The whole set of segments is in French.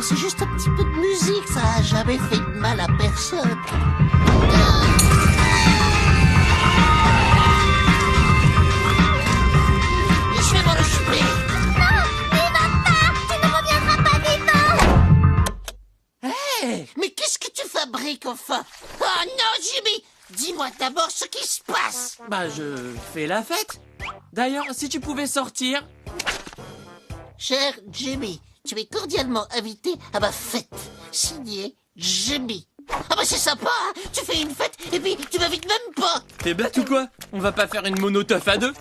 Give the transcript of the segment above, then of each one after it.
c'est juste un petit peu de musique, ça a jamais fait de mal à personne. Je vais m'en occuper. Non, n'y va pas. Tu ne reviendras pas vivant. Hey, mais qu'est-ce que tu fabriques enfin? Oh non, Jimmy, dis-moi d'abord ce qui se passe. Bah, je fais la fête. D'ailleurs, si tu pouvais sortir... Cher Jimmy, tu es cordialement invité à ma fête. Signé Jimmy. Ah bah c'est sympa, hein. Tu fais une fête et puis tu m'invites même pas. T'es bête ou quoi? On va pas faire une monoteuf à deux?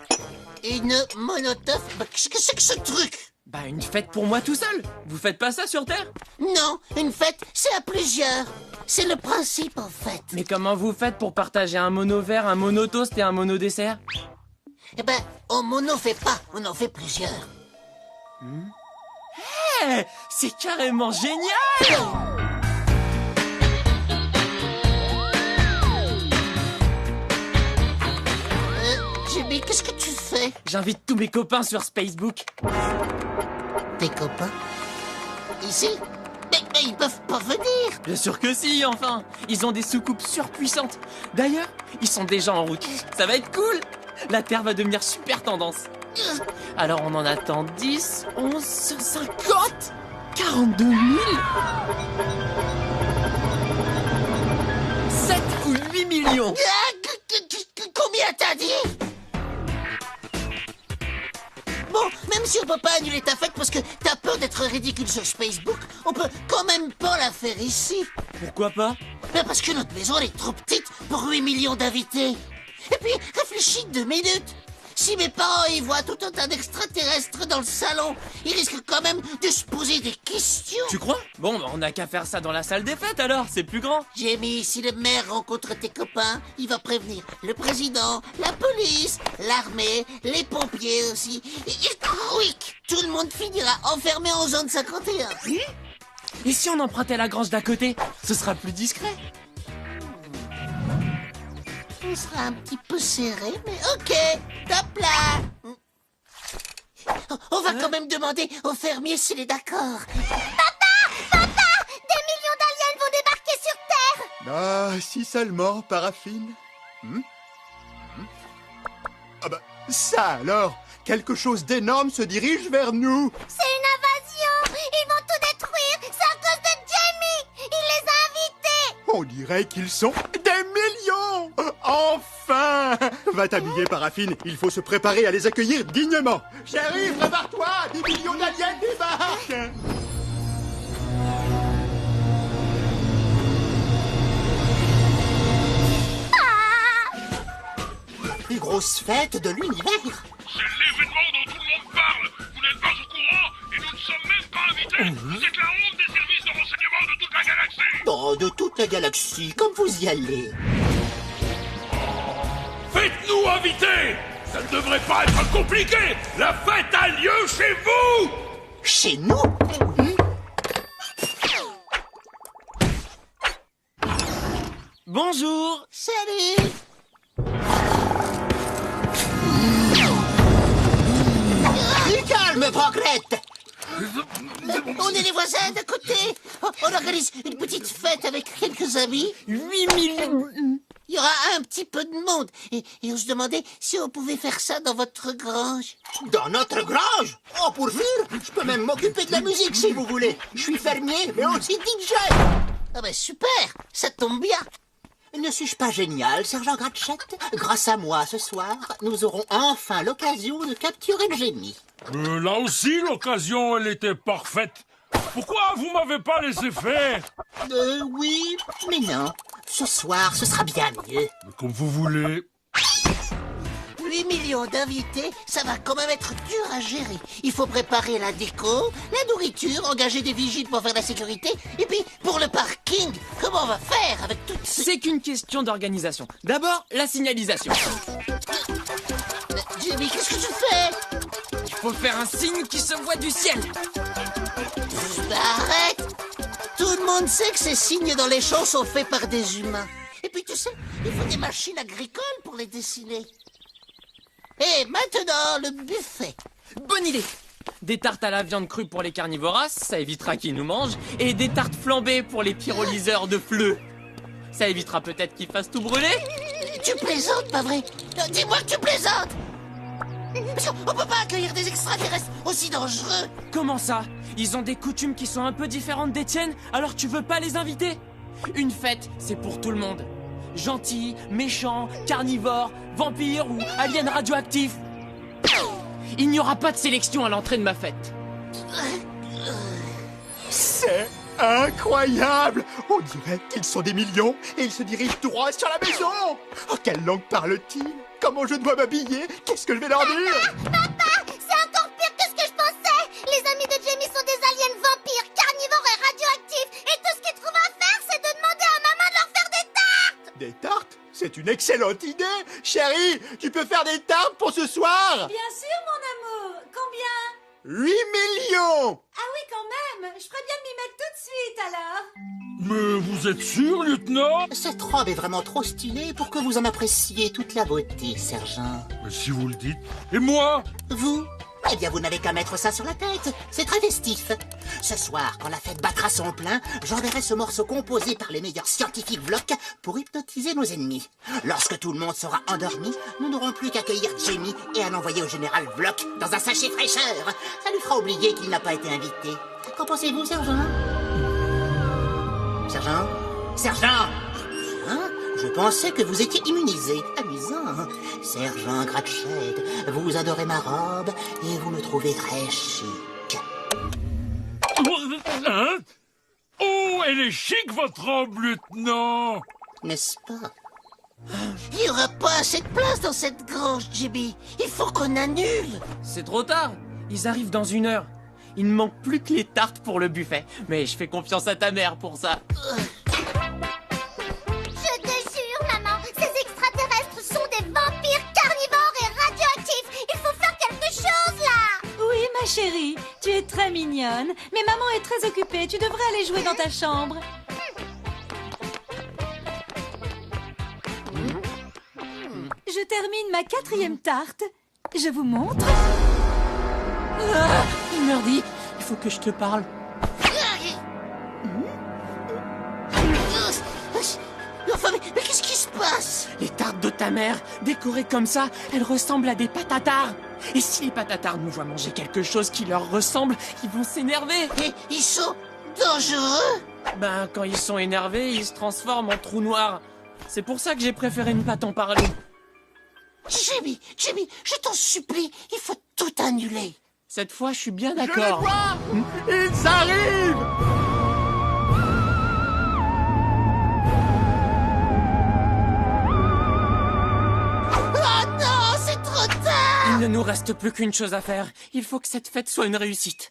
Une monoteuf? Bah, qu'est-ce que c'est que ce truc? Bah, une fête pour moi tout seul. Vous faites pas ça sur Terre? Non, une fête, c'est à plusieurs. C'est le principe en fait. Mais comment vous faites pour partager un mono-verre, un mono-toast et un mono-dessert? Eh ben, on mono fait pas, on en fait plusieurs. Hey, c'est carrément génial! Jimmy, qu'est-ce que tu fais? J'invite tous mes copains sur Facebook. Tes copains? Ici? Mais ils peuvent pas venir. Bien sûr que si, enfin. Ils ont des soucoupes surpuissantes. D'ailleurs, ils sont déjà en route. Ça va être cool. La Terre va devenir super tendance. Alors on en attend 10, 11, 50, 42 000 7 ou 8 millions. Combien t'as dit? Bon, même si on peut pas annuler ta fête parce que t'as peur d'être ridicule sur Facebook, on peut quand même pas la faire ici. Pourquoi pas? Ben parce que notre maison elle est trop petite pour 8 millions d'invités. Et puis, réfléchis 2 minutes. Si mes parents y voient tout un tas d'extraterrestres dans le salon, ils risquent quand même de se poser des questions. Tu crois? Bon, bah, on n'a qu'à faire ça dans la salle des fêtes alors, c'est plus grand. Jamie, si le maire rencontre tes copains, il va prévenir le président, la police, l'armée, les pompiers aussi. Et quick, tout le monde finira enfermé en zone 51. Et si on empruntait la grange d'à côté? Ce sera plus discret. On sera un petit peu serré, mais ok, top là. On va quand même demander au fermier s'il est d'accord. Papa, des millions d'aliens vont débarquer sur Terre. Ah, si seulement, Paraffine. Ah bah, ça alors! Quelque chose d'énorme se dirige vers nous! C'est une invasion. Ils vont tout détruire. C'est à cause de Jamie. Il les a invités. On dirait qu'ils sont des millions! Enfin! Va t'habiller, Paraffine, il faut se préparer à les accueillir dignement! Chérie, prépare-toi! Des millions d'aliens débarquent! Plus grosse fête de l'univers. C'est l'événement dont tout le monde parle. Vous n'êtes pas au courant et nous ne sommes même pas invités. C'est la honte des services de renseignement de toute la galaxie. Oh, de toute la galaxie, comme vous y allez. Faites-nous inviter. Ça ne devrait pas être compliqué. La fête a lieu chez vous. Chez nous? Bonjour. Salut. Calme, Pancrette. On est les voisins d'à côté. On organise une petite fête avec quelques amis. 8 millions. Il y aura un petit peu de monde. Et on se demandait si on pouvait faire ça dans votre grange. Dans notre grange? Oh, pour sûr, je peux même m'occuper de la musique si vous voulez. Je suis fermier, mais aussi DJ. Ah ben super, ça tombe bien. Ne suis-je pas génial, sergent Gratchette? Grâce à moi, ce soir, nous aurons enfin l'occasion de capturer Jamie. Là aussi, l'occasion, elle était parfaite. Pourquoi vous m'avez pas laissé faire? Oui, mais non. Ce soir, ce sera bien mieux. Comme vous voulez. 8 millions d'invités, ça va quand même être dur à gérer. Il faut préparer la déco, la nourriture, engager des vigiles pour faire la sécurité. Et puis, pour le parking, comment on va faire avec toutes ces... C'est qu'une question d'organisation. D'abord, la signalisation. Jimmy, qu'est-ce que tu fais? Il faut faire un signe qui se voit du ciel. Arrête! Tout le monde sait que ces signes dans les champs sont faits par des humains. Et puis, tu sais, il faut des machines agricoles pour les dessiner. Et maintenant, le buffet. Bonne idée. Des tartes à la viande crue pour les carnivoras, ça évitera qu'ils nous mangent. Et des tartes flambées pour les pyrolyseurs de fleux. Ça évitera peut-être qu'ils fassent tout brûler. Tu plaisantes, pas vrai? Dis-moi que tu plaisantes! Parce qu'on peut pas accueillir des extraterrestres aussi dangereux! Comment ça? Ils ont des coutumes qui sont un peu différentes des tiennes, alors tu veux pas les inviter? Une fête, c'est pour tout le monde. Gentils, méchants, carnivores, vampires ou aliens radioactifs. Il n'y aura pas de sélection à l'entrée de ma fête. C'est incroyable! On dirait qu'ils sont des millions et ils se dirigent droit sur la maison! Oh, quelle langue parlent-ils? Comment je dois m'habiller? Qu'est-ce que je vais leur dire? Papa, c'est encore pire que ce que je pensais. Les amis de Jamie sont des aliens vampires, carnivores et radioactifs. Et tout ce qu'ils trouvent à faire, c'est de demander à maman de leur faire des tartes. Des tartes? C'est une excellente idée! Chérie, tu peux faire des tartes pour ce soir? Bien sûr, mon amour. Combien? 8 millions! Ah oui, quand même. Je ferais bien de m'y mettre tout de suite, alors. Mais vous êtes sûr, lieutenant? Cette robe est vraiment trop stylée pour que vous en appréciez toute la beauté, sergent. Mais si vous le dites. Et moi? Vous? Eh bien, vous n'avez qu'à mettre ça sur la tête. C'est très festif. Ce soir, quand la fête battra son plein, j'enverrai ce morceau composé par les meilleurs scientifiques Vlok pour hypnotiser nos ennemis. Lorsque tout le monde sera endormi, nous n'aurons plus qu'à cueillir Jamie et à l'envoyer au général Vlok dans un sachet fraîcheur. Ça lui fera oublier qu'il n'a pas été invité. Qu'en pensez-vous, sergent? Sergent? Sergent? Hein? Je pensais que vous étiez immunisé. Amusant. Sergent Gratchet, vous adorez ma robe et vous me trouvez très chic. Hein? Oh, elle est chic, votre robe, lieutenant! N'est-ce pas? Il n'y aura pas assez de place dans cette grange, Jimmy. Il faut qu'on annule. C'est trop tard. Ils arrivent dans 1 heure. Il ne manque plus que les tartes pour le buffet. Mais je fais confiance à ta mère pour ça. Je te jure, maman, ces extraterrestres sont des vampires, carnivores et radioactifs. Il faut faire quelque chose, là. Oui, ma chérie. Tu es très mignonne. Mais maman est très occupée. Tu devrais aller jouer dans ta chambre. Je termine ma 4e tarte. Je vous montre. Ah, Merdy, il faut que je te parle. Enfin, mais qu'est-ce qui se passe? Les tartes de ta mère, décorées comme ça, elles ressemblent à des patatards. Et si les patatards nous voient manger quelque chose qui leur ressemble, ils vont s'énerver. Et ils sont dangereux? Ben, quand ils sont énervés, ils se transforment en trous noirs. C'est pour ça que j'ai préféré ne pas t'en parler. Jimmy, je t'en supplie, il faut tout annuler. Cette fois, je suis bien Je les d'accord. vois! Ils arrivent! Oh non, c'est trop tard! Il ne nous reste plus qu'une chose à faire. Il faut que cette fête soit une réussite.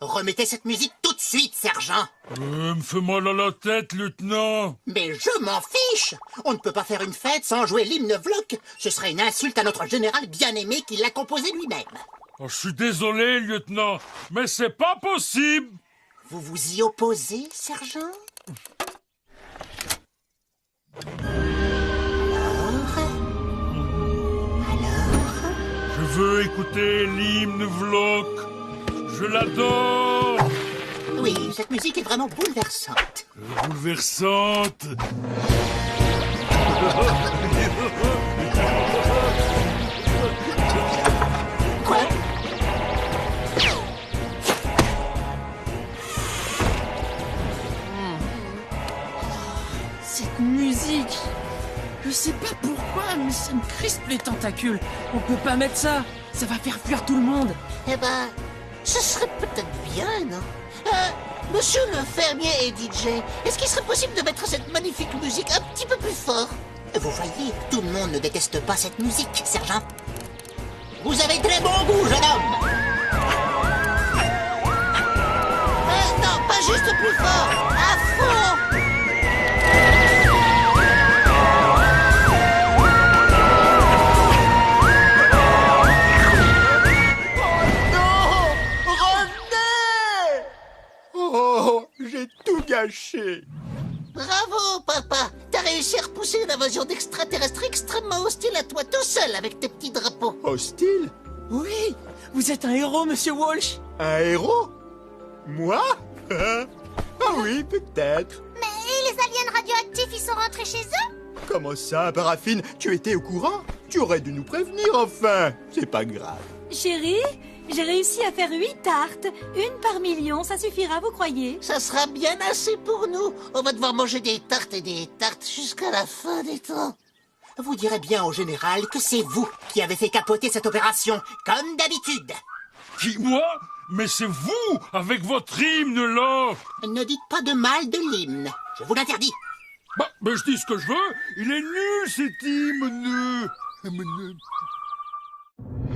Remettez cette musique tout de suite, sergent. Me fait mal à la tête, lieutenant. Mais je m'en fiche. On ne peut pas faire une fête sans jouer l'hymne Vlok. Ce serait une insulte à notre général bien-aimé qui l'a composé lui-même. Oh, je suis désolé, lieutenant, mais c'est pas possible. Vous vous y opposez, sergent? Alors? Je veux écouter l'hymne Vlok. Je l'adore. Oui, cette musique est vraiment bouleversante. Bouleversante. Quoi? Cette musique, je sais pas pourquoi, mais ça me crispe les tentacules. On peut pas mettre ça. Ça va faire fuir tout le monde. Eh ben, ce serait peut-être bien, non? Monsieur le fermier et DJ, est-ce qu'il serait possible de mettre cette magnifique musique un petit peu plus fort? Vous voyez, tout le monde ne déteste pas cette musique, sergent. Vous avez très bon goût, jeune homme. Non, pas juste plus fort, à fond! Non! Revenez! Oh, j'ai tout gagné! lâché. Bravo, papa. T'as réussi à repousser une invasion d'extraterrestres extrêmement hostile à toi tout seul avec tes petits drapeaux. Hostile? Oui, vous êtes un héros, monsieur Walsh. Un héros? Moi? Ah oui, peut-être. Mais et les aliens radioactifs, ils sont rentrés chez eux? Comment ça, Paraffine? Tu étais au courant? Tu aurais dû nous prévenir, enfin. C'est pas grave. Chérie, j'ai réussi à faire 8 tartes. Une par million, ça suffira, vous croyez? Ça sera bien assez pour nous. On va devoir manger des tartes et des tartes jusqu'à la fin des temps. Vous direz bien au général que c'est vous qui avez fait capoter cette opération, comme d'habitude. Qui, moi? Mais c'est vous, avec votre hymne, là. Ne dites pas de mal de l'hymne. Je vous l'interdis. Bah, je dis ce que je veux. Il est nul, cet hymne.